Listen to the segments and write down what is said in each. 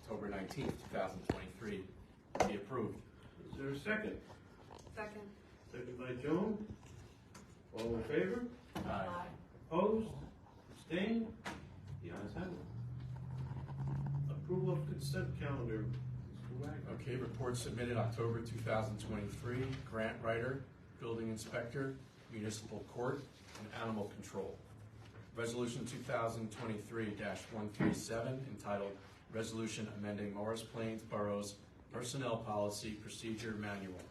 October 19th, 2023 be approved. Is there a second? Second. Second by Joan. All in favor? Aye. Opposed? Abstained? The ayes have it. Approval of consent calendar. Mr. Wagner. Okay, report submitted October 2023, grant writer, building inspector, municipal court, and animal control. Resolution 2023-137 entitled Resolution Amending Morris Plains Borough's Personnel Policy Procedure Manual.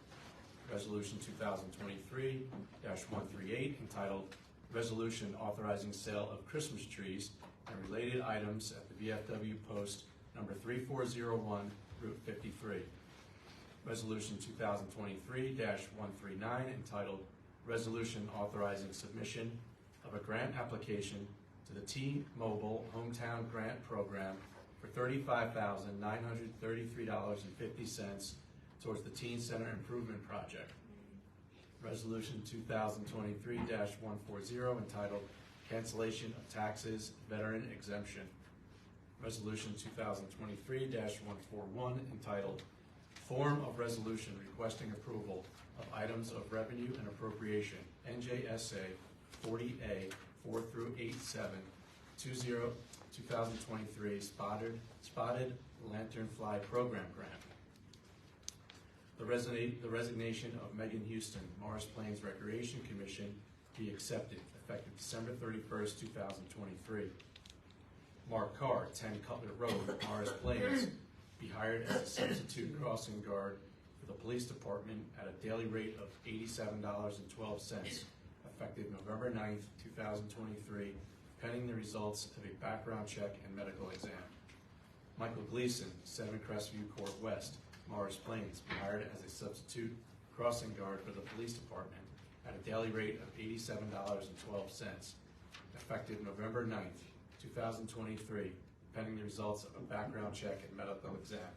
Resolution 2023-138 entitled Resolution Authorizing Sale of Christmas Trees and Related Items at the VFW Post number 3401, Route 53. Resolution 2023-139 entitled Resolution Authorizing Submission of a Grant Application to the T-Mobile Hometown Grant Program for $35,933.50 towards the Teen Center Improvement Project. Resolution 2023-140 entitled Cancellation of Taxes Veteran Exemption. Resolution 2023-141 entitled Form of Resolution Requesting Approval of Items of Revenue and Appropriation, NJSA 40A 4-8-7 2023 Spotted Lanternfly Program Grant. The resignation of Megan Houston, Morris Plains Recreation Commission, be accepted, effective December 31st, 2023. Mark Carr, 10 Cutler Road, Morris Plains, be hired as a substitute crossing guard for the police department at a daily rate of $87.12, effective November 9th, 2023, pending the results of a background check and medical exam. Michael Gleason, 7 Crestview Court West, Morris Plains, be hired as a substitute crossing guard for the police department at a daily rate of $87.12, effective November 9th, 2023, pending the results of a background check and medical exam.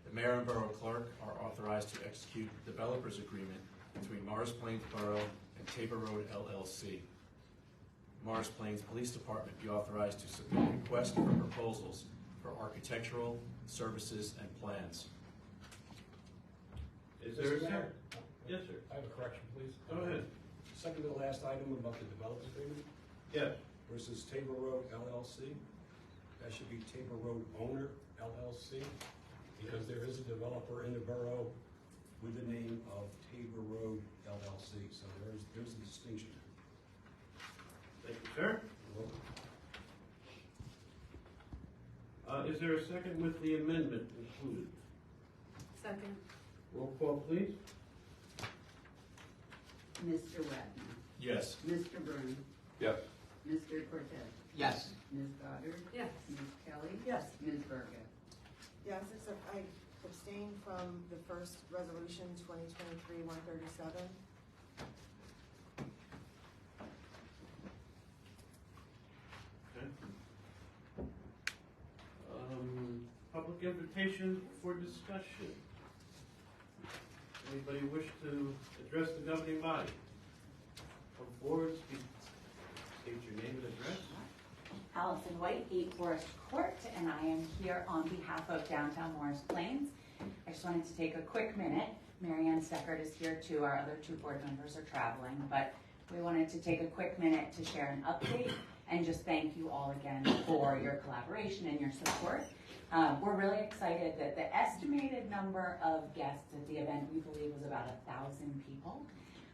The mayor and borough clerk are authorized to execute a developers agreement between Morris Plains Borough and Tabor Road LLC. Morris Plains Police Department be authorized to submit requests for proposals for architectural services and plans. Is there a Mr. Mayor? second? Yes, sir. I have a correction, please. Go ahead. Second to the last item about the development agreement Yes. versus Tabor Road LLC. That should be Tabor Road Owner LLC, because there is a developer in the borough with the name of Tabor Road LLC. So there's a distinction. Thank you, sir. Is there a second with the amendment included? Second. Roll call, please. Mr. Wagner. Yes. Mr. Byrne. Yes. Mr. Cortez. Yes. Ms. Goddard. Yes. Ms. Kelly. Yes. Ms. Berger. Yes, except I abstained from the first resolution, 2023-137. Okay. Public invitation for discussion. Anybody wish to address the governing body? Come forward, speak, state your name and address. Allison White, 8 Forest Court, and I am here on behalf of Downtown Morris Plains. I just wanted to take a quick minute. Marianne Steckert is here too. Our other 2 board members are traveling, but we wanted to take a quick minute to share an update and just thank you all again for your collaboration and your support. We're really excited that the estimated number of guests at the event, we believe, was about 1,000 people.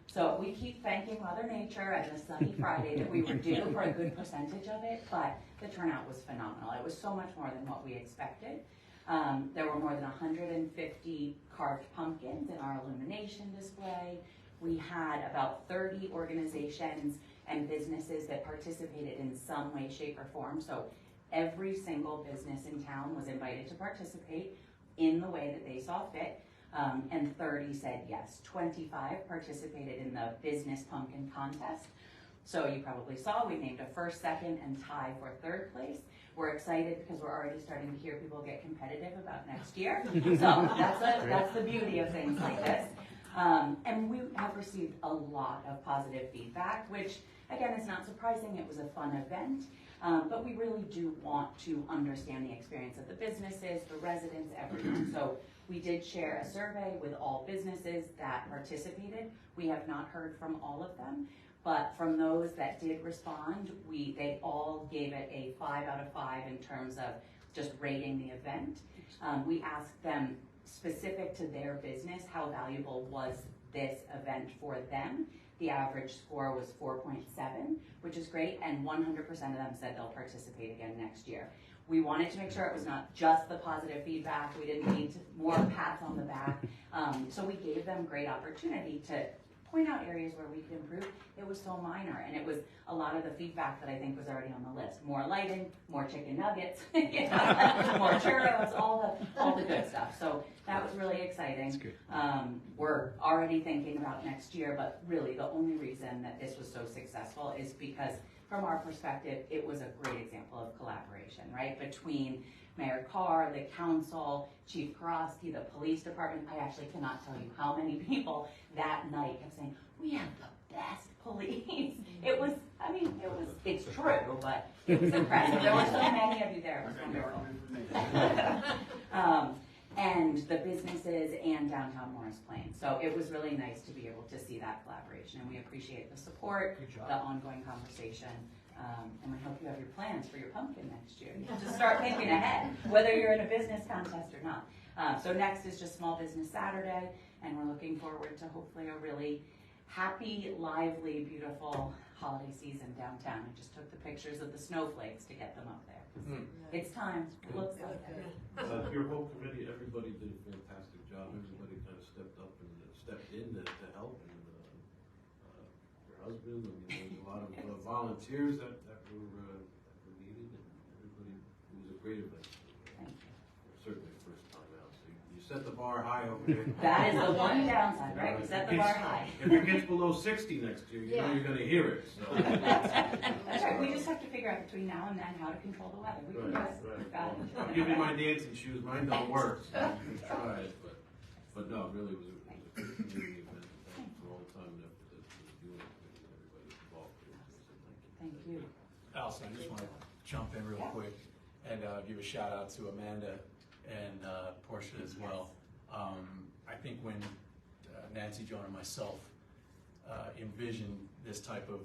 So we keep thanking Mother Nature and the sunny Friday that we were due for a good percentage of it, but the turnout was phenomenal. It was so much more than what we expected. There were more than 150 carved pumpkins in our illumination display. We had about 30 organizations and businesses that participated in some way, shape, or form. So every single business in town was invited to participate in the way that they saw fit. And 30 said yes. 25 participated in the business pumpkin contest. So you probably saw we named a first, second, and tie for 3rd place. We're excited because we're already starting to hear people get competitive about next year. So that's the beauty of things like this. And we have received a lot of positive feedback, which again is not surprising. It was a fun event. But we really do want to understand the experience of the businesses, the residents, everyone. So we did share a survey with all businesses that participated. We have not heard from all of them, but from those that did respond, they all gave it a 5 out of 5 in terms of just rating the event. We asked them, specific to their business, how valuable was this event for them. The average score was 4.7, which is great, and 100% of them said they'll participate again next year. We wanted to make sure it was not just the positive feedback. We didn't need more pats on the back. So we gave them great opportunity to point out areas where we could improve. It was so minor, and it was a lot of the feedback that I think was already on the list. More lighting, more chicken nuggets, more churros, all the good stuff. So that was really exciting. That's good. We're already thinking about next year, but really the only reason that this was so successful is because from our perspective, it was a great example of collaboration, right? Between Mayor Carr, the council, Chief Karofsky, the police department. I actually cannot tell you how many people that night kept saying, we have the best police. It's true, but it was impressive. There were so many of you there. It was wonderful. And the businesses and downtown Morris Plains. So it was really nice to be able to see that collaboration, and we appreciate the support, the ongoing conversation. And we hope you have your plans for your pumpkin next year. You have to start thinking ahead, whether you're in a business contest or not. So next is just Small Business Saturday, and we're looking forward to hopefully a really happy, lively, beautiful holiday season downtown. I just took the pictures of the snowflakes to get them up there. It's time. It looks like it. Your whole committee, everybody did a fantastic job. Everybody kind of stepped up and stepped in to help. And your husband, there was a lot of volunteers that were needed, and everybody, it was a great event. Thank you. Certainly the first time out. So you set the bar high over there. That is the one downside, right? We set the bar high. If it gets below 60 next year, you know you're going to hear it. So. That's right. We just have to figure out between now and then how to control the weather. We can do it. We've got it. I'll give you my dancing shoes. Mine don't work, so you can try it. But no, it really was a good community event. Thanks for all the time and effort that was doing it and everybody involved. So Thank you. Allison, I just want to jump in real quick and give a shout out to Amanda and Portia as well. I think when Nancy, Joan, and myself envisioned this type of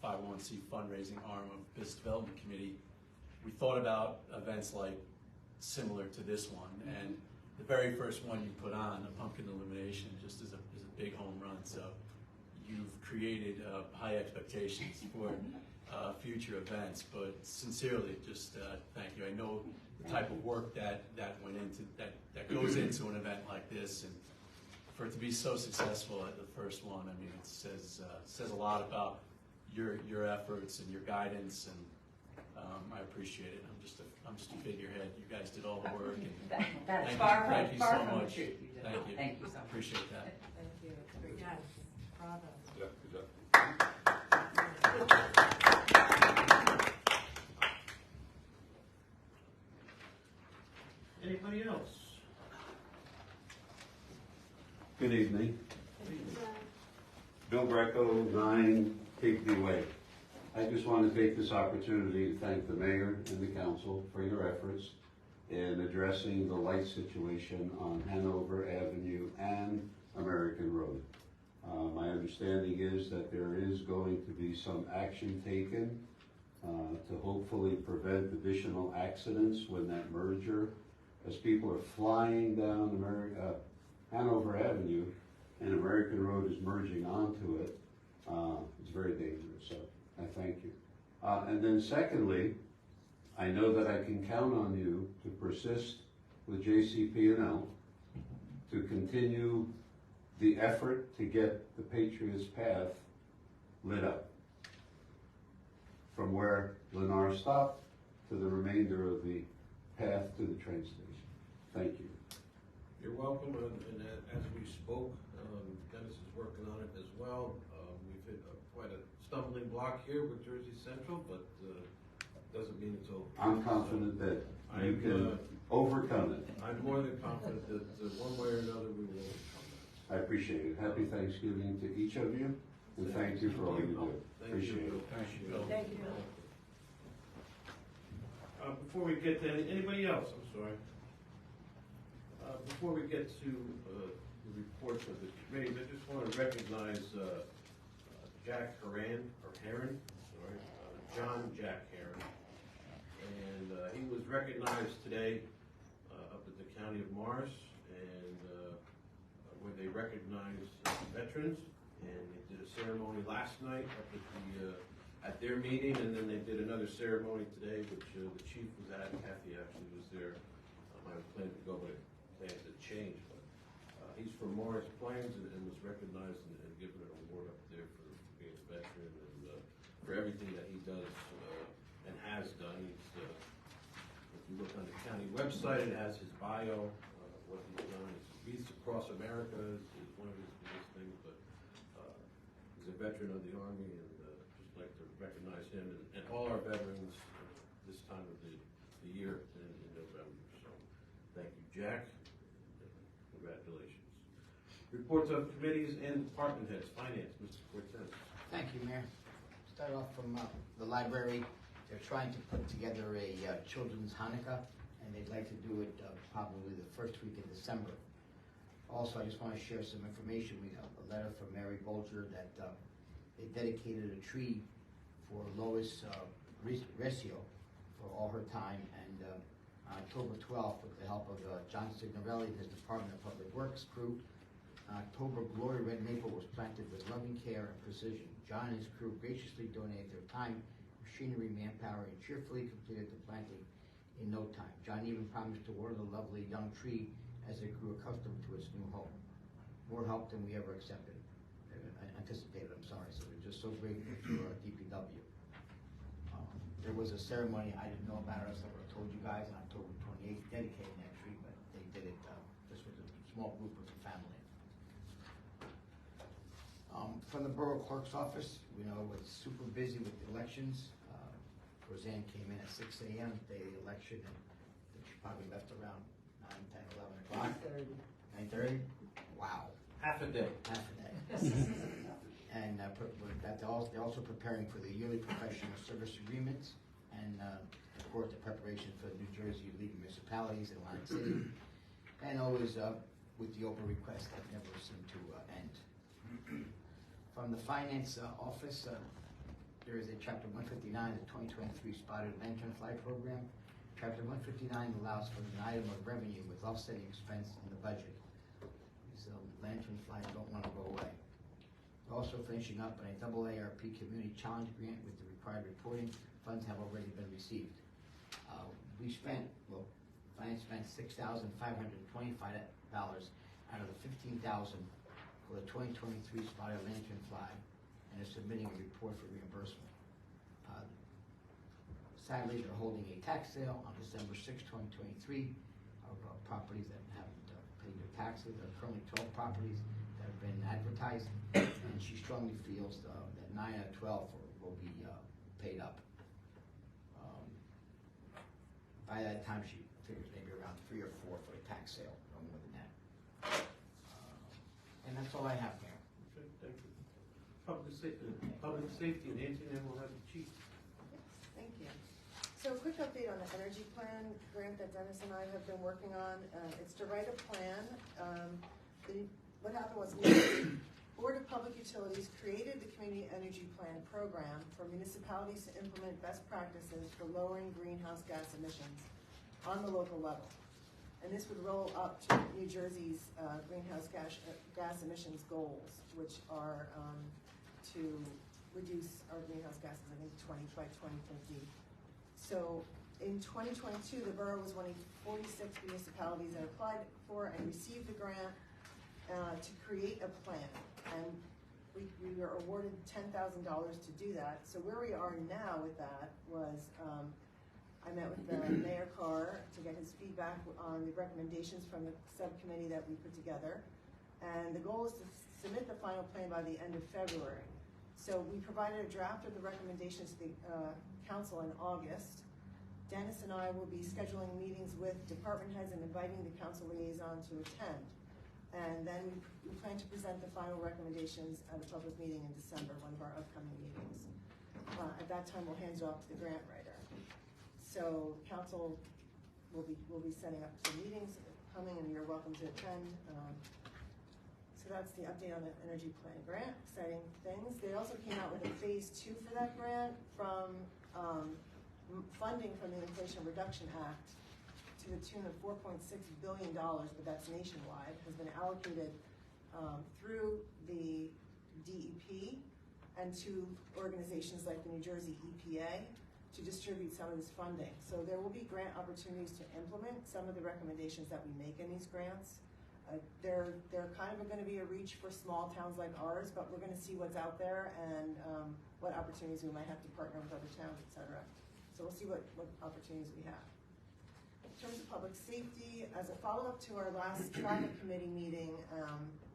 501c fundraising arm of Business Development Committee, we thought about events like similar to this one. And the very first one you put on, a pumpkin illumination, just is a big home run. So you've created high expectations for future events, but sincerely, just thank you. I know the type of work that went into that goes into an event like this, and for it to be so successful at the first one, I mean, it says a lot about your efforts and your guidance, and I appreciate it. I'm just a figurehead. You guys did all the work. And That's far from thank you so the much. truth. You did. Thank you. Thank you so much. Appreciate that. Thank you. Yes, bravo. Yeah, good job. Anybody else? Good evening. Bill Greco, 9 Higby Way. I just want to take this opportunity to thank the mayor and the council for your efforts in addressing the light situation on Hanover Avenue and American Road. My understanding is that there is going to be some action taken to hopefully prevent additional accidents when that merger, as people are flying down Hanover Avenue and American Road is merging onto it. It's very dangerous, so I thank you. And then secondly, I know that I can count on you to persist with JCP&L to continue the effort to get the Patriots Path lit up from where Lennar stopped to the remainder of the path to the train station. Thank you. You're welcome, and as we spoke, Dennis is working on it as well. We've hit quite a stumbling block here with Jersey Central, but doesn't mean it's over. I'm confident that you can overcome it. I'm more than confident that one way or another we will overcome that. I appreciate it. Happy Thanksgiving to each of you, and thank you for all you do. Thank Appreciate you. it. Thank you, Bill. Thank you. before we get to anybody else, I'm sorry. Before we get to the reports of the committees, I just want to recognize Jack Heran, or Heran, sorry, John Jack Heran. And he was recognized today up at the County of Morris, and where they recognized veterans, and they did a ceremony last night up at the at their meeting, and then they did another ceremony today, which the chief was at. Kathy actually was there. I was planning to go, but plans had changed. But he's from Morris Plains and was recognized and given an award up there for being a veteran and for everything that he does and has done. He's, if you look on the county website, it has his bio, what he's done. He's across America is one of his biggest things, but he's a veteran of the Army, and just like to recognize him and all our veterans this time of the year in November. So thank you, Jack. Congratulations. Reports of committees and department heads. Finance, Mr. Cortez. Thank you, Mayor. Start off from the library. They're trying to put together a children's Hanukkah, and they'd like to do it probably the first week in December. Also, I just want to share some information. We got a letter from Mary Bolger that they dedicated a tree for Lois Recio for all her time, and on October 12th, with the help of John Signorelli and his Department of Public Works crew, October Glory Red Maple was planted with loving care and precision. John and his crew graciously donated their time, machinery, manpower, and cheerfully completed the planting in no time. John even promised to water the lovely young tree as it grew accustomed to its new home. More help than we ever anticipated, I'm sorry. So we're just so grateful to DPW. There was a ceremony I didn't know about, as I told you guys, on October 28th, dedicating that tree, but they did it just with a small group of the family. From the Borough Clerk's office, we know it's super busy with the elections. Roseanne came in at 6 a.m. the day of the election, and I think she probably left around 9, 10, 11 o'clock. 9:30? Wow. Half a day. Half a day. And they're also preparing for the yearly professional service agreements, and of course the preparation for New Jersey leading municipalities in Atlantic City, and always with the open requests that never seem to end. From the finance office, there is a Chapter 159, the 2023 Spotted Lantern Fly Program. Chapter 159 allows for an item of revenue with offsetting expense in the budget. These lantern flies don't want to go away. We're also finishing up on a double ARP Community Challenge Grant with the required reporting. Funds have already been received. Finance spent $6,525 out of the $15,000 for the 2023 Spotted Lantern Fly, and is submitting a report for reimbursement. Sadly, they're holding a tax sale on December 6, 2023 of properties that haven't paid their taxes. There are currently 12 properties that have been advertised, and she strongly feels that 9 out of 12 will be paid up. By that time, she figures maybe around 3 or 4 for a tax sale, no more than that. And that's all I have, Mayor. Okay, thank you. Public safety, Nancy, and then we'll have the chief. Thank you. So a quick update on the energy plan grant that Dennis and I have been working on. It's to write a plan. What happened was the Board of Public Utilities created the Community Energy Plan program for municipalities to implement best practices for lowering greenhouse gas emissions on the local level. And this would roll up to New Jersey's greenhouse gas emissions goals, which are to reduce our greenhouse gases, I think, by 2050. So in 2022, the borough was one of 46 municipalities that applied for and received the grant to create a plan. And we were awarded $10,000 to do that. So where we are now with that was, I met with the Mayor Carr to get his feedback on the recommendations from the subcommittee that we put together. And the goal is to submit the final plan by the end of February. So we provided a draft of the recommendations to the council in August. Dennis and I will be scheduling meetings with department heads and inviting the council liaison to attend. And then we plan to present the final recommendations at a public meeting in December, one of our upcoming meetings. At that time, we'll hand it off to the grant writer. So So council will be setting up some meetings coming, and you're welcome to attend. So that's the update on the energy plan grant, exciting things. They also came out with a phase 2 for that grant from funding from the Inflation Reduction Act to the tune of $4.6 billion, but that's nationwide, has been allocated through the DEP and to organizations like the New Jersey EPA to distribute some of this funding. So there will be grant opportunities to implement some of the recommendations that we make in these grants. They're kind of going to be a reach for small towns like ours, but we're going to see what's out there and what opportunities we might have to partner with other towns, et cetera. So we'll see what opportunities we have. In terms of public safety, as a follow-up to our last traffic committee meeting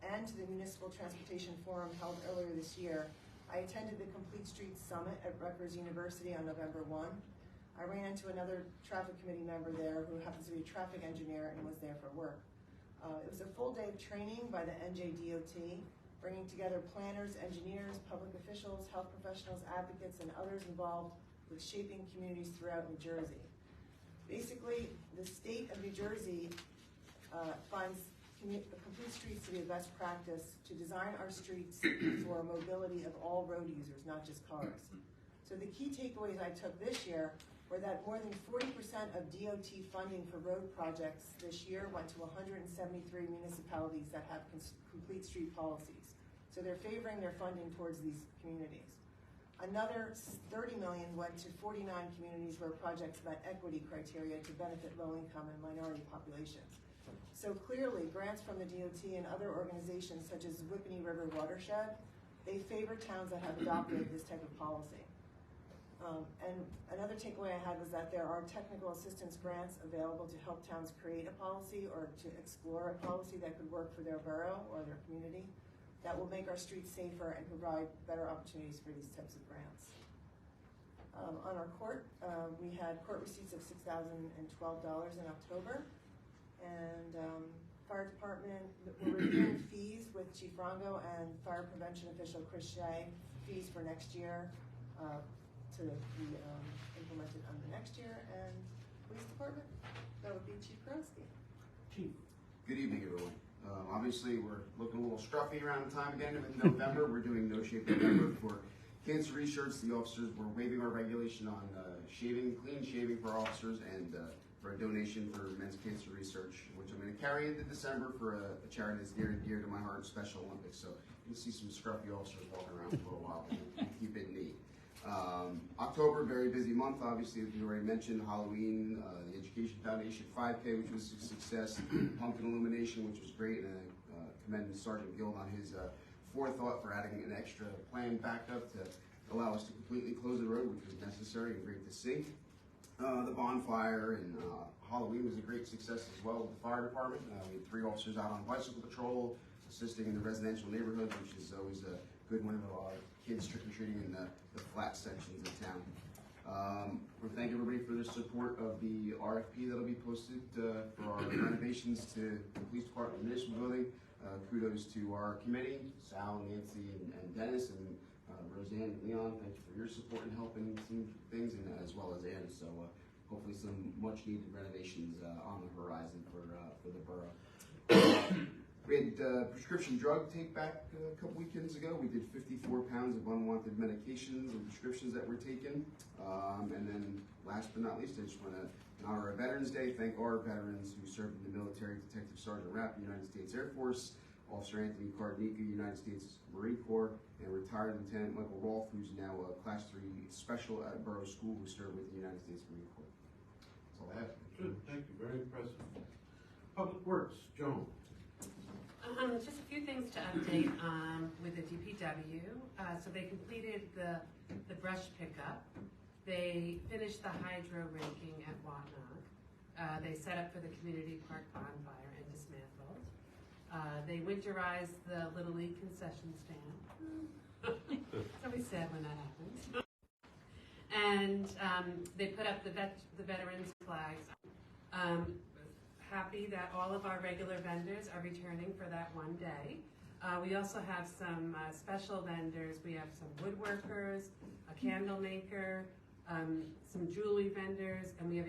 and to the Municipal Transportation Forum held earlier this year, I attended the Complete Streets Summit at Rutgers University on November 1. I ran into another traffic committee member there who happens to be a traffic engineer and was there for work. It was a full day of training by the NJDOT, bringing together planners, engineers, public officials, health professionals, advocates, and others involved with shaping communities throughout New Jersey. Basically, the state of New Jersey finds complete streets to be a best practice to design our streets for mobility of all road users, not just cars. So the key takeaways I took this year were that more than 40% of DOT funding for road projects this year went to 173 municipalities that have complete street policies. So they're favoring their funding towards these communities. Another 30 million went to 49 communities where projects met equity criteria to benefit low-income and minority populations. So clearly, grants from the DOT and other organizations such as Whippany River Watershed, they favor towns that have adopted this type of policy. And another takeaway I had was that there are technical assistance grants available to help towns create a policy or to explore a policy that could work for their borough or their community that will make our streets safer and provide better opportunities for these types of grants. On our court, we had court receipts of $6,012 in October. And fire department, we're reviewing fees with Chief Rongo and fire prevention official Chris Shea, fees for next year to be implemented under next year. And police department, that would be Chief Kronsky. Chief. Good evening, everyone. Obviously, we're looking a little scruffy around the time again in November. We're doing No Shave November for cancer research. The officers, we're waiving our regulation on clean shaving for officers and for a donation for men's cancer research, which I'm going to carry into December for a charity that's near and dear to my heart, Special Olympics. So you'll see some scruffy officers walking around for a little while. Keep it neat. October, very busy month. Obviously, as we already mentioned, Halloween, the Education Foundation 5K, which was a success, pumpkin illumination, which was great, and I commend Sergeant Guild on his forethought for adding an extra plan backup to allow us to completely close the road, which was necessary and great to see. The bonfire and Halloween was a great success as well with the fire department. We had 3 officers out on bicycle patrol, assisting in the residential neighborhoods, which is always a good one with a lot of kids trick-or-treating in the flat sections of town. We thank everybody for the support of the RFP that'll be posted for our renovations to the police department municipal building. Kudos to our committee, Sal, Nancy, and Dennis, and Roseanne and Leon. Thank you for your support in helping some things, and as well as Ann. So hopefully some much-needed renovations on the horizon for the borough. We had prescription drug take back a couple weekends ago. We did 54 pounds of unwanted medications and prescriptions that were taken. And then last but not least, I just want to honor our Veterans Day, thank our veterans who served in the military, Detective Sergeant Rapp, United States Air Force, Officer Anthony Cardenica, United States Marine Corps, and retired Lieutenant Michael Rolfe, who's now a Class 3 Special at Borough School, who served with the United States Marine Corps. That's all I have. Good, thank you, very impressive. Public Works, Joan. Just a few things to update with the DPW. So they completed the brush pickup. They finished the hydro raking at Whatnot. They set up for the community park bonfire and dismantled. They winterized the Little League concession stand. It's always sad when that happens. And they put up the veterans flags. Happy that all of our regular vendors are returning for that one day. We also have some special vendors. We have some woodworkers, a candle maker, some jewelry vendors, and we have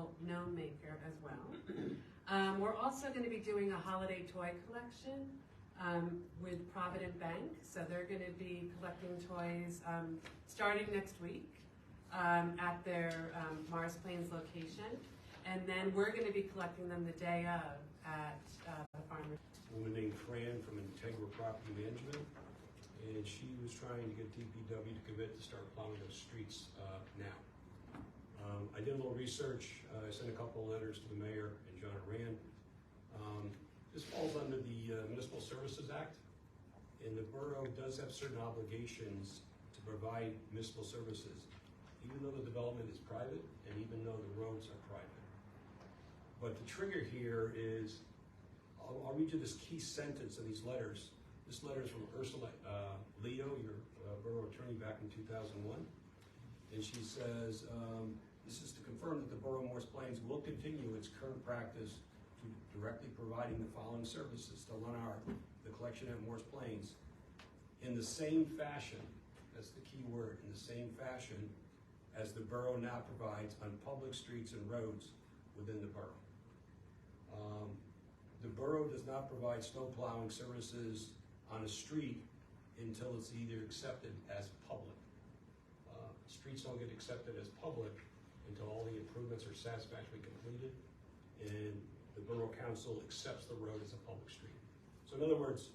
local gnome maker as well. We're also going to be doing a holiday toy collection with Provident Bank. So they're going to be collecting toys starting next week at their Morris Plains location. And then we're going to be collecting them the day of at the farmer's. A woman named Fran from Integra Property Management, and she was trying to get DPW to commit to start plowing those streets now. I did a little research. I sent a couple of letters to the mayor and John Heran. This falls under the Municipal Services Act, and the borough does have certain obligations to provide municipal services, even though the development is private and even though the roads are private. But the trigger here is, I'll read you this key sentence in these letters. This letter is from Ursula Leo, your borough attorney back in 2001. And she says, this is to confirm that the Borough of Morris Plains will continue its current practice to directly providing the following services to Lennar, the collection at Morris Plains, in the same fashion, that's the key word, in the same fashion as the borough now provides on public streets and roads within the borough. The borough does not provide snow plowing services on a street until it's either accepted as public. Streets don't get accepted as public until all the improvements are satisfactorily completed and the borough council accepts the road as a public street. So in other words,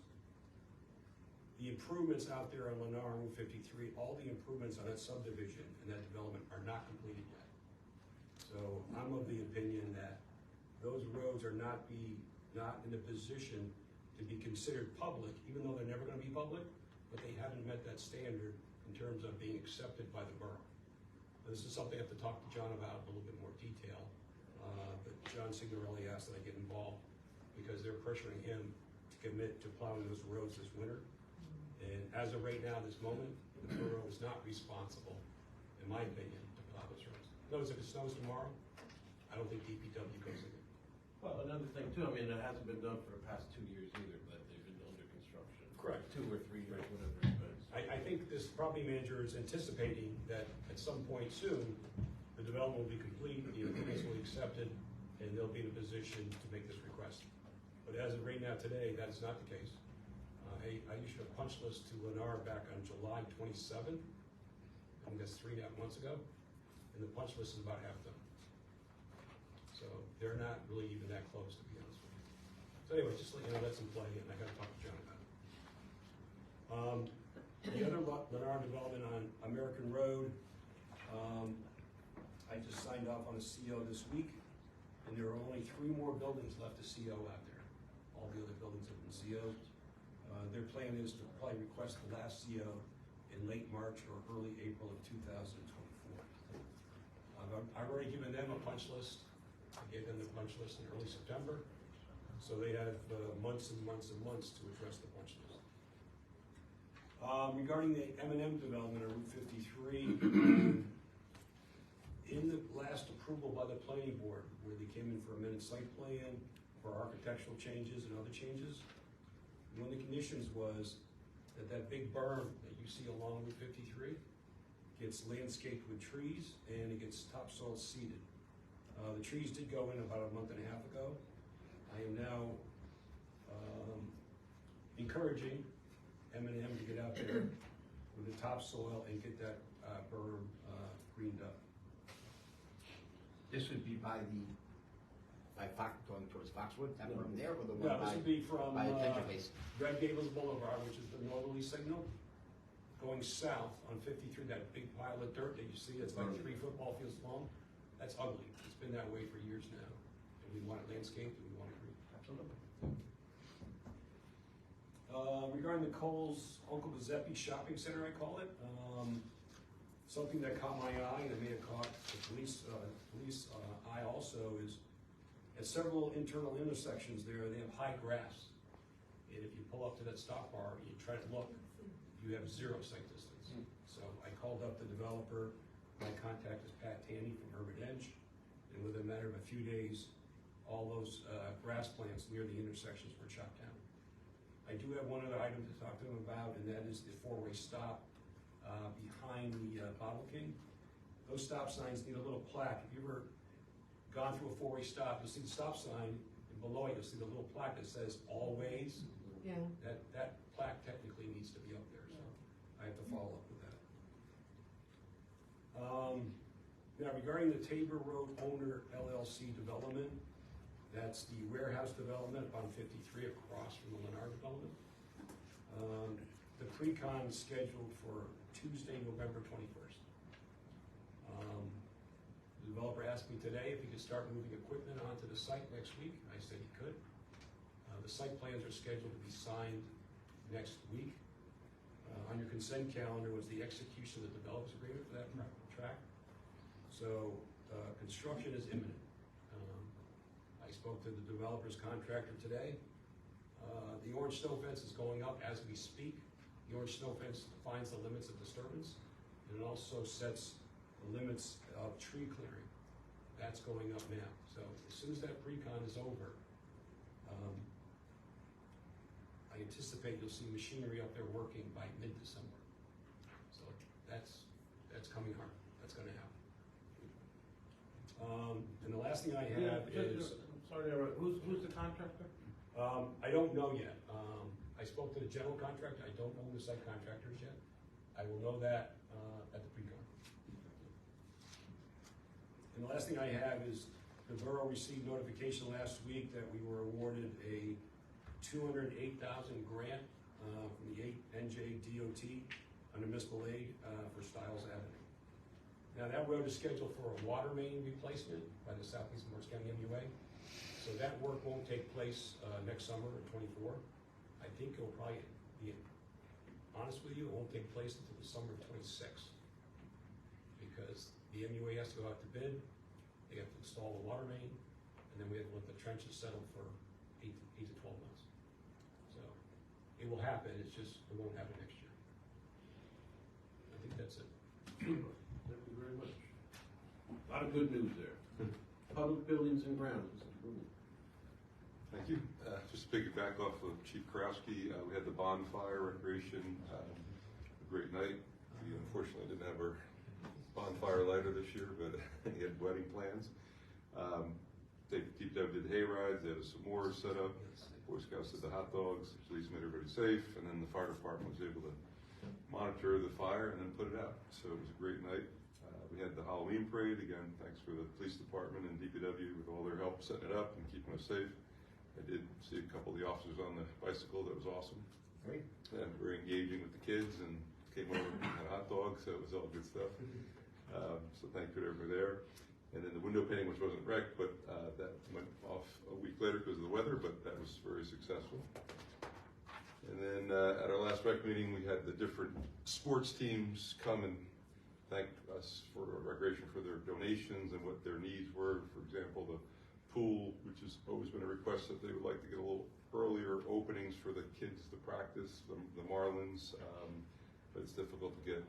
the improvements out there on Lennar Route 53, all the improvements on that subdivision and that development are not completed yet. So I'm of the opinion that those roads are not in a position to be considered public, even though they're never going to be public, but they haven't met that standard in terms of being accepted by the borough. This is something I have to talk to John about in a little bit more detail, but John Signorelli asked that I get involved because they're pressuring him to commit to plowing those roads this winter. And as of right now, this moment, the borough is not responsible, in my opinion, to plow those roads. Notice if it snows tomorrow, I don't think DPW goes in. Well, another thing too, I mean, it hasn't been done for the past 2 years either, but they've been under construction. Correct. 2 or 3 years, whatever it is. I think this property manager is anticipating that at some point soon, the development will be complete, the improvements will be accepted, and they'll be in a position to make this request. But as of right now today, that is not the case. I issued a punch list to Lennar back on July 27th. I think that's 3.5 months ago, and the punch list is about half done. So they're not really even that close, to be honest with you. So anyway, just let you know that's in play, and I got to talk to John about it. The other Lennar development on American Road, I just signed off on a CO this week, and there are only 3 more buildings left to CO out there. All the other buildings have been CO'd. Their plan is to probably request the last CO in late March or early April of 2024. I've already given them a punch list. I gave them the punch list in early September, so they have months and months and months to address the punch list. Regarding the M&M development on Route 53, in the last approval by the planning board, where they came in for amended site plan, for architectural changes and other changes, one of the conditions was that that big berm that you see along Route 53 gets landscaped with trees and it gets topsoil seeded. The trees did go in about a month and a half ago. I am now encouraging M&M to get out there with the topsoil and get that berm greened up. This would be by going towards Foxwood, that berm there, or the one No, this would be from by Adventure Base? Red Gables Boulevard, which is the northerly signal, going south on 53, that big pile of dirt that you see, it's like 3 football fields long. That's ugly. It's been that way for years now. And we want it landscaped and we want it green. Absolutely. Regarding the Kohl's Uncle Giuseppe Shopping Center, I call it, something that caught my eye and it may have caught the police eye also is at several internal intersections there, they have high grass. And if you pull up to that stop bar and you try to look, you have 0 sight distance. So I called up the developer. My contact is Pat Tanny from Urban Edge. And within a matter of a few days, all those grass plants near the intersections were chopped down. I do have one other item to talk to them about, and that is the 4-way stop behind the Bottle King. Those stop signs need a little plaque. If you ever gone through a four-way stop, you'll see the stop sign, and below it, you'll see the little plaque that says always. Yeah. That plaque technically needs to be up there, so I have to follow up with that. Now regarding the Tabor Road Owner LLC development, that's the warehouse development on 53 across from the Lennar development. The pre-con is scheduled for Tuesday, November 21st. The developer asked me today if he could start moving equipment onto the site next week. I said he could. The site plans are scheduled to be signed next week. On your consent calendar was the execution of the developer's agreement for that track. So construction is imminent. I spoke to the developer's contractor today. The orange snow fence is going up as we speak. The orange snow fence defines the limits of disturbance, and it also sets the limits of tree clearing. That's going up now. So as soon as that pre-con is over, I anticipate you'll see machinery up there working by mid-December. So that's coming hard. That's going to happen. And the last thing I have is... Sorry, who's the contractor? I don't know yet. I spoke to the general contractor. I don't know who the site contractor is yet. I will know that at the pre-con. And the last thing I have is the borough received notification last week that we were awarded a $208,000 grant from the 8NJ DOT under municipal aid for Stiles Avenue. Now that road is scheduled for a water main replacement by the Southeast Morris County MUA. So that work won't take place next summer in '24. I think it'll probably be, honest with you, it won't take place until the summer of '26. Because the MUA has to go out to bid, they have to install the water main, and then we have to let the trenches settle for 8 to 12 months. So it will happen, it's just, it won't happen next year. I think that's it. Super. Thank you very much. A lot of good news there. Public buildings and grounds. Thank you. Just to piggyback off of Chief Karowski, we had the bonfire recreation, a great night. We unfortunately didn't have our bonfire lighter this year, but he had wedding plans. Deep Deb did hay rides, they had a s'mores set up, Boy Scouts did the hot dogs, the police made everybody safe, and then the fire department was able to monitor the fire and then put it out. So it was a great night. We had the Halloween parade, again, thanks for the police department and DPW with all their help setting it up and keeping us safe. I did see a couple of the officers on the bicycle, that was awesome. Great. And very engaging with the kids and came over and had a hot dog, so it was all good stuff. So thank you to everybody there. And then the window painting, which wasn't wrecked, but that went off a week later because of the weather, but that was very successful. And then at our last rec meeting, we had the different sports teams come and thank us for recreation for their donations and what their needs were. For example, the pool, which has always been a request that they would like to get a little earlier openings for the kids to practice, the Marlins, but it's difficult to get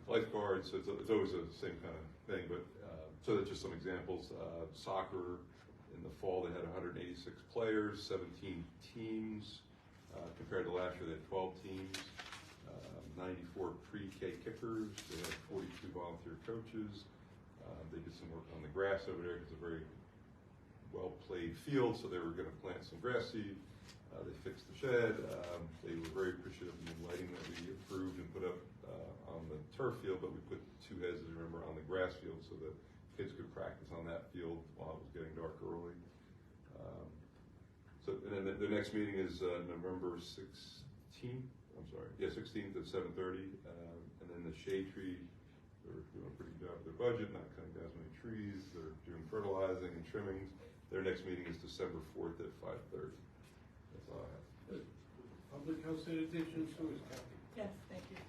lifeguards, so it's always the same kind of thing. But so that's just some examples. Soccer, in the fall they had 186 players, 17 teams. Compared to last year, they had 12 teams, 94 pre-K kickers, they had 42 volunteer coaches. They did some work on the grass over there because it's a very well-played field, so they were going to plant some grass seed. They fixed the shed. They were very appreciative of the lighting that we approved and put up on the turf field, but we put 2 heads, as you remember, on the grass field so that kids could practice on that field while it was getting dark early. And then the next meeting is November 16th. I'm sorry, yeah, 16th at 7:30. And then the shade tree, they're doing a pretty good job with their budget, not cutting down as many trees. They're doing fertilizing and trimmings. Their next meeting is December 4th at 5:30. That's all I have. Good. Public health sanitation sewers, Kathy. Yes, thank you.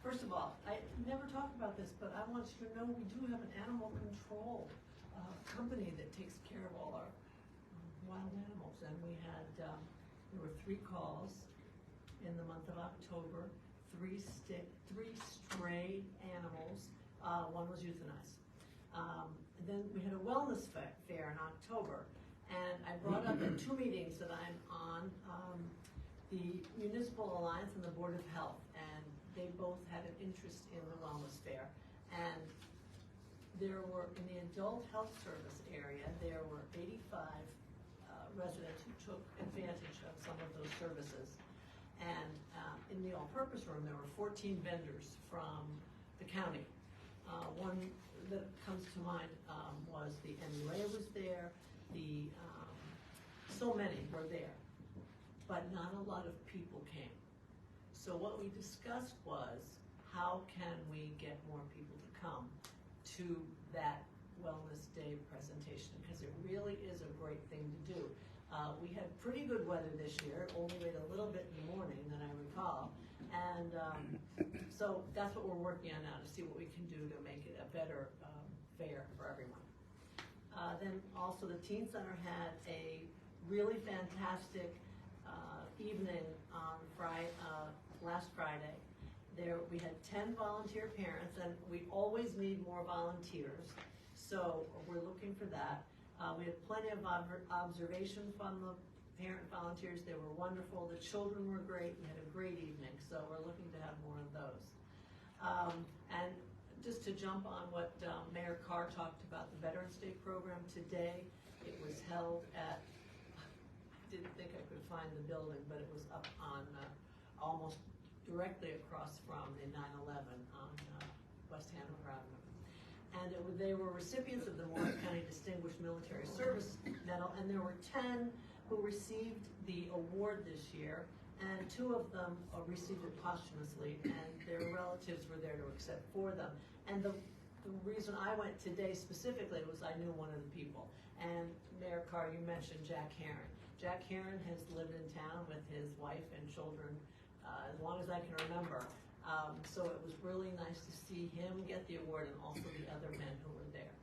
First of all, I never talked about this, but I want you to know we do have an animal control company that takes care of all our wild animals, and we had there were 3 calls in the month of October, 3 stray animals. 1 was euthanized. Then we had a wellness fair in October, and I brought up at 2 meetings that I'm on the Municipal Alliance and the Board of Health, and they both had an interest in the wellness fair. And there were, in the adult health service area, there were 85 residents who took advantage of some of those services. And in the all-purpose room, there were 14 vendors from the county. One that comes to mind was the MUA was there, so many were there, but not a lot of people came. So what we discussed was, how can we get more people to come to that Wellness Day presentation? Because it really is a great thing to do. We had pretty good weather this year, it only rained a little bit in the morning than I recall. And so that's what we're working on now, to see what we can do to make it a better fair for everyone. Then also the Teen Center had a really fantastic evening on last Friday. We had 10 volunteer parents, and we always need more volunteers, so we're looking for that. We had plenty of observation from the parent volunteers. They were wonderful. The children were great. We had a great evening, so we're looking to have more of those. And just to jump on what Mayor Carr talked about, the Veterans Day program today, it was held at, I didn't think I could find the building, but it was up on almost directly across from the 9/11 on West Hanover Avenue. And they were recipients of the Morris County Distinguished Military Service Medal, and there were 10 who received the award this year, and 2 of them received it posthumously, and their relatives were there to accept for them. And the reason I went today specifically was I knew one of the people. And Mayor Carr, you mentioned Jack Heran. Jack Heran has lived in town with his wife and children as long as I can remember. So it was really nice to see him get the award, and also the other men who were there.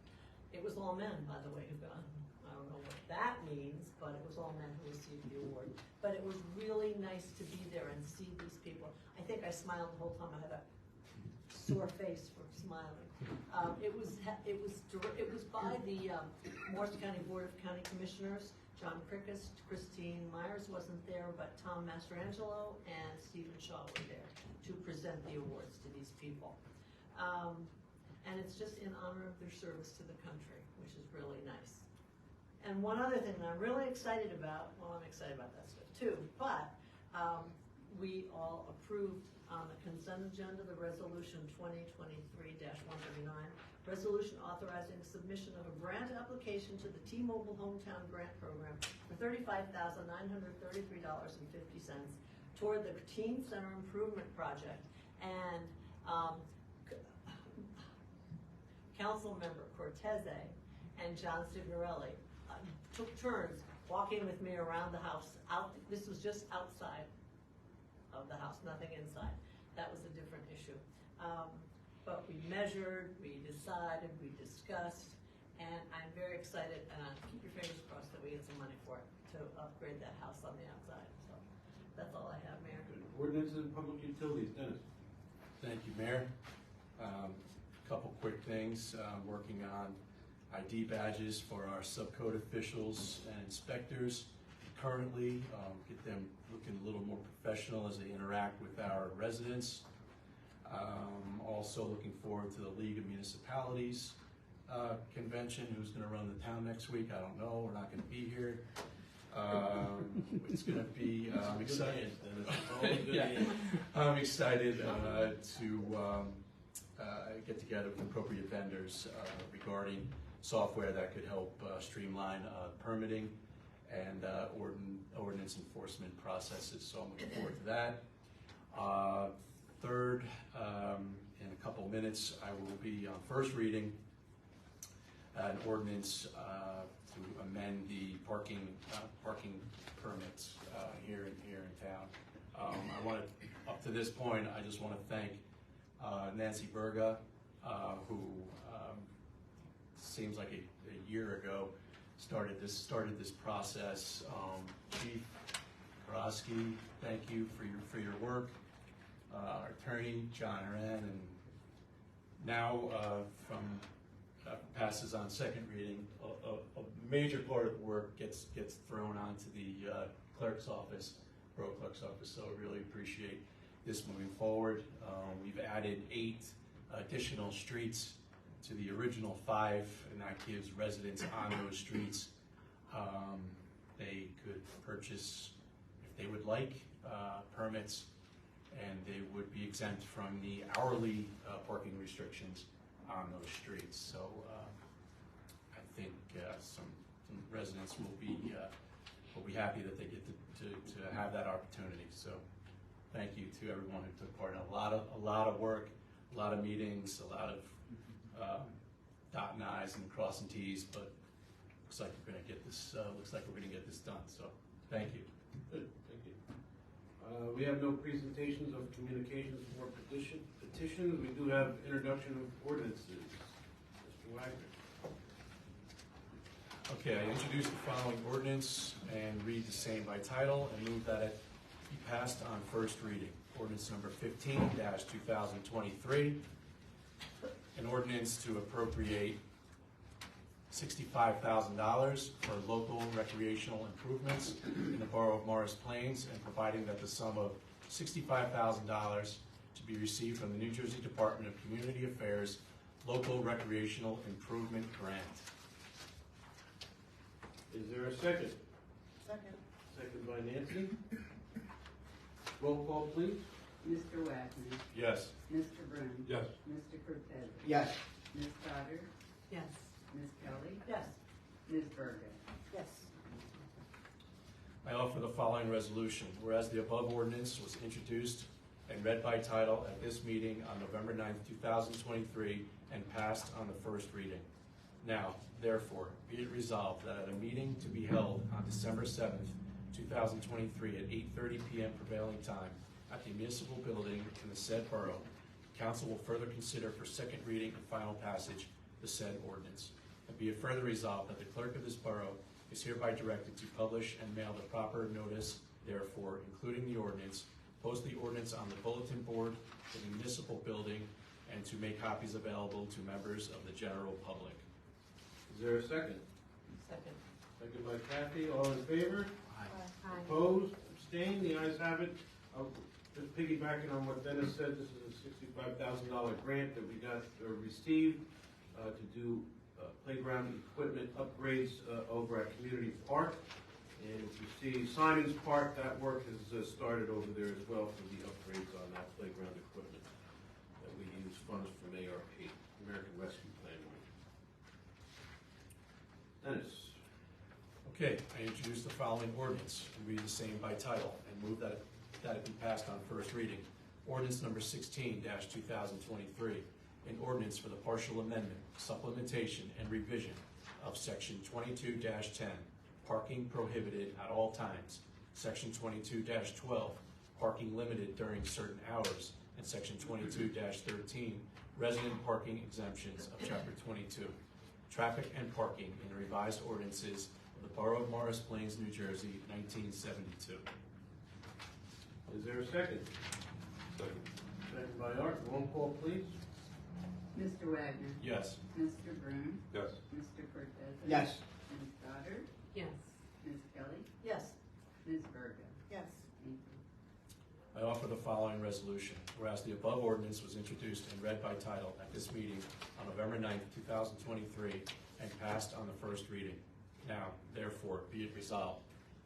It was all men, by the way, who got, I don't know what that means, but it was all men who received the award. But it was really nice to be there and see these people. I think I smiled the whole time. I had a sore face for smiling. It was by the Morris County Board of County Commissioners. John Prickus, Christine Myers wasn't there, but Tom Mastrangelo and Stephen Shaw were there to present the awards to these people. And it's just in honor of their service to the country, which is really nice. And one other thing that I'm really excited about, well, I'm excited about that stuff too, but we all approved on the consent agenda the resolution 2023-139, resolution authorizing submission of a grant application to the T-Mobile Hometown Grant Program for $35,933.50 toward the Teen Center Improvement Project. And Council Member Cortese and John Signorelli took turns walking with me around the house. This was just outside of the house, nothing inside. That was a different issue. But we measured, we decided, we discussed, and I'm very excited, and keep your fingers crossed that we get some money for it to upgrade that house on the outside. So that's all I have, Mayor. Ordinances and public utilities, Dennis. Thank you, Mayor. Couple quick things. Working on ID badges for our subcode officials and inspectors currently, get them looking a little more professional as they interact with our residents. Also looking forward to the League of Municipalities convention. Who's going to run the town next week? I don't know. We're not going to be here. It's going to be, I'm excited. Yeah. I'm excited to get together with appropriate vendors regarding software that could help streamline permitting and ordinance enforcement processes. So I'm looking forward to that. Third, in a couple minutes, I will be on first reading an ordinance to amend the parking permits here in town. I want to, up to this point, I just want to thank Nancy Berga, who seems like a year ago started this process. Chief Karosky, thank you for your work. Our attorney John Heran, and now passes on second reading. A major part of the work gets thrown onto the clerk's office, borough clerk's office. So I really appreciate this moving forward. We've added 8 additional streets to the original 5, and that gives residents on those streets, they could purchase, if they would like, permits, and they would be exempt from the hourly parking restrictions on those streets. So I think some residents will be happy that they get to have that opportunity. So thank you to everyone who took part in a lot of work, a lot of meetings, a lot of dotting I's and crossing T's, but looks like we're gonna get this done. So thank you. Good, thank you. We have no presentations of communications or petitions. We do have introduction of ordinances. Mr. Wagner. Okay, I introduce the following ordinance and read the same by title and move that it be passed on first reading. Ordinance number 15-2023, an ordinance to appropriate $65,000 for local recreational improvements in the borough of Morris Plains, and providing that the sum of $65,000 to be received from the New Jersey Department of Community Affairs Local Recreational Improvement Grant. Is there a second? Second. Second by Nancy. Roll call, please. Mr. Wagner, Yes. Mr. Broom, Yes. Mr. Cortez, Yes. Ms. Goddard, Yes. Ms. Kelly, Yes. Ms. Berger. Yes. I offer the following resolution. Whereas the above ordinance was introduced and read by title at this meeting on November 9th, 2023, and passed on the first reading. Now, therefore, be it resolved that at a meeting to be held on December 7th, 2023 at 8:30 p.m. prevailing time at the municipal building in the said borough, council will further consider for second reading and final passage the said ordinance. And be it further resolved that the clerk of this borough is hereby directed to publish and mail the proper notice, therefore, including the ordinance, post the ordinance on the bulletin board in the municipal building, and to make copies available to members of the general public. Is there a second? Second. Second by Kathy. All in favor? Aye. Opposed? Abstained? The ayes have it. Just piggybacking on what Dennis said, this is a $65,000 grant that we got or received to do playground equipment upgrades over at Community Park. And if you see Simon's Park, that work has started over there as well for the upgrades on that playground equipment that we use funds from ARP, American Rescue Plan. Dennis. Okay, I introduce the following ordinance and read the same by title and move that it be passed on first reading. Ordinance number 16-2023, an ordinance for the partial amendment, supplementation, and revision of section 22-10, parking prohibited at all times, section 22-12, parking limited during certain hours, and section 22-13, resident parking exemptions of chapter 22, traffic and parking in the revised ordinances of the Borough of Morris Plains, New Jersey, 1972. Is there a second? Second. Second by Art. Roll call, please. Mr. Wagner, Yes. Mr. Broom, Yes. Mr. Cortez. Yes. Ms. Goddard, Yes. Ms. Kelly, Yes. Ms. Berger. Yes. Thank you. I offer the following resolution. Whereas the above ordinance was introduced and read by title at this meeting on November 9th, 2023, and passed on the first reading. Now, therefore, be it resolved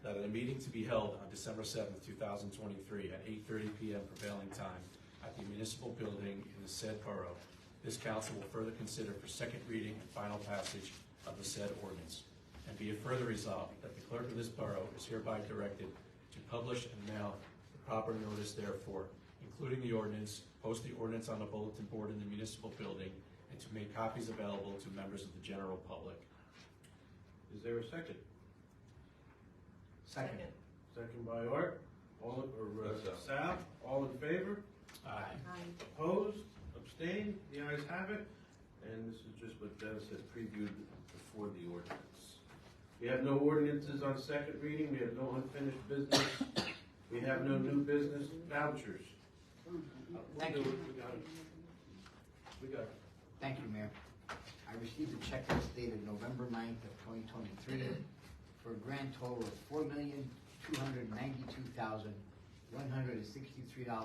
that at a meeting to be held on December 7th, 2023 at 8:30 p.m. prevailing time at the municipal building in the said borough, this council will further consider for second reading and final passage of the said ordinance. And be it further resolved that the clerk of this borough is hereby directed to publish and mail the proper notice therefore, including the ordinance, post the ordinance on the bulletin board in the municipal building, and to make copies available to members of the general public. Is there a second? Second. Second by Art. All, or That's Sal. All in favor? Aye. Opposed? Abstained? The ayes have it. And this is just what Dennis had previewed before the ordinance. We have no ordinances on second reading. We have no unfinished business. We have no new business. Vouchers. Thank you. We got it. We got it. Thank you, Mayor. I received a check that's dated November 9th of 2023 for a grand total of $4,292,163.95.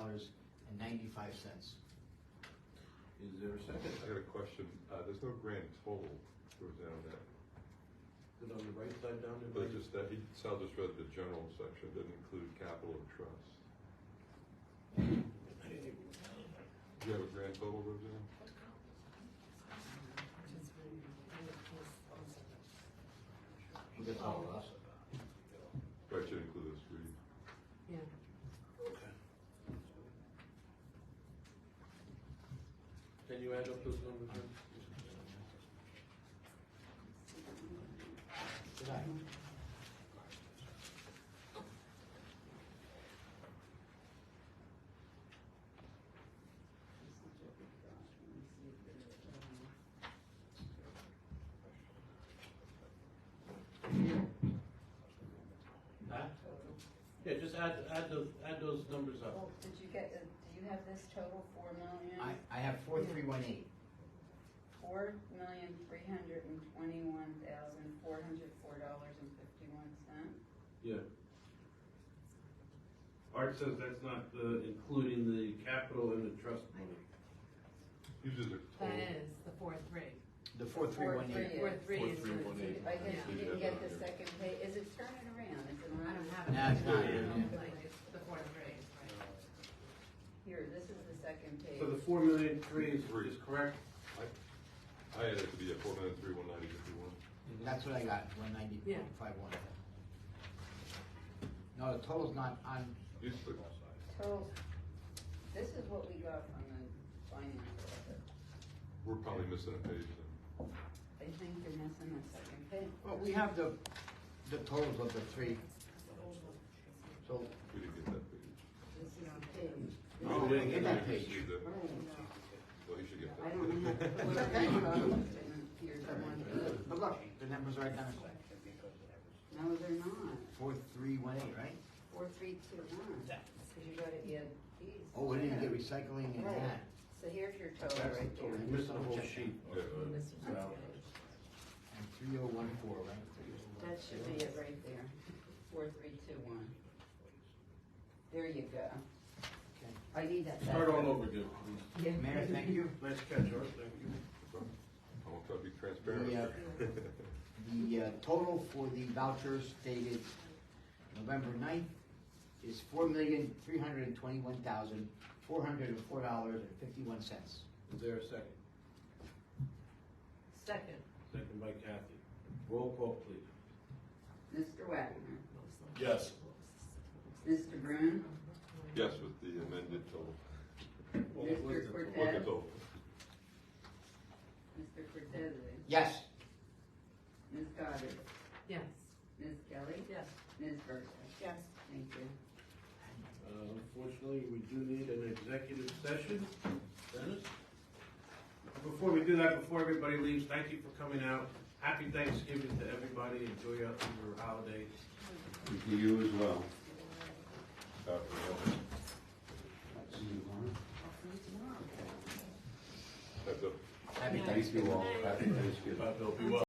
Is there a second? I got a question. There's no grand total goes down that. Is it on the right side down there? But just that, Sal just read the general section, didn't include capital and trust. Do you have a grand total, Roseanne? That's all of us. Right, should include those three. Yeah. Can you add up those numbers then? Did I? Huh? Yeah, just add those numbers up. Well, do you have this total, 4,000,000? I have 4318. $4,321,404.51. Yeah. Art says that's not including the capital and the trust money. Uses a That total. is the 4-3. The 4318. 4-3 is the. 4-3-1-8. I guess you Yeah. didn't get the second page. Is it turning around? Is it I around? don't have it. No, it's not. Like, it's the 4-3, right? Here, this is the second page. So the 4,000,003 is correct? I had it to be a 4,903,190,51. That's what I got, 190.51. No, the total's not on, Used to, Total, this is what we got from the finance office. we're probably missing a page then. I think you're missing the second page. well, we have the totals of the three. So, We didn't get that page. This is the page. oh, we didn't get that page. See the- Oh, no. Well, you should get I that. don't have. Here's the one. But look, the numbers are identical. No, they're not. 4318, right? 4,321. Because you gotta add these. Oh, we didn't get recycling and Right. that. So here's your total That's the right total. there. You missed the whole sheet. Yeah. And 3014, right? That should be it right there. 4,321. There you go. Okay. I need that. Start all over again, please. Yeah. Mayor, thank you. Nice catch, Art, thank you. I want to be transparent. The total for the vouchers dated November 9th is $4,321,404.51. Is there a second? Second, Second by Kathy. Roll call, please. Mr. Wagner, Yes. Mr. Brown, Yes, with the amended total. Mr. Look at Cortez, total. Mr. Cortez, Yes. Ms. Goddard, Yes. Ms. Kelly. Yes. Ms. Burke. Yes. Thank you. Unfortunately, we do need an executive session. Dennis? Before we do that, before everybody leaves, thank you for coming out. Happy Thanksgiving to everybody. Enjoy your holiday. To you as well. See you tomorrow. That's a Happy Thank you all. Happy Thanksgiving. Bill, be well.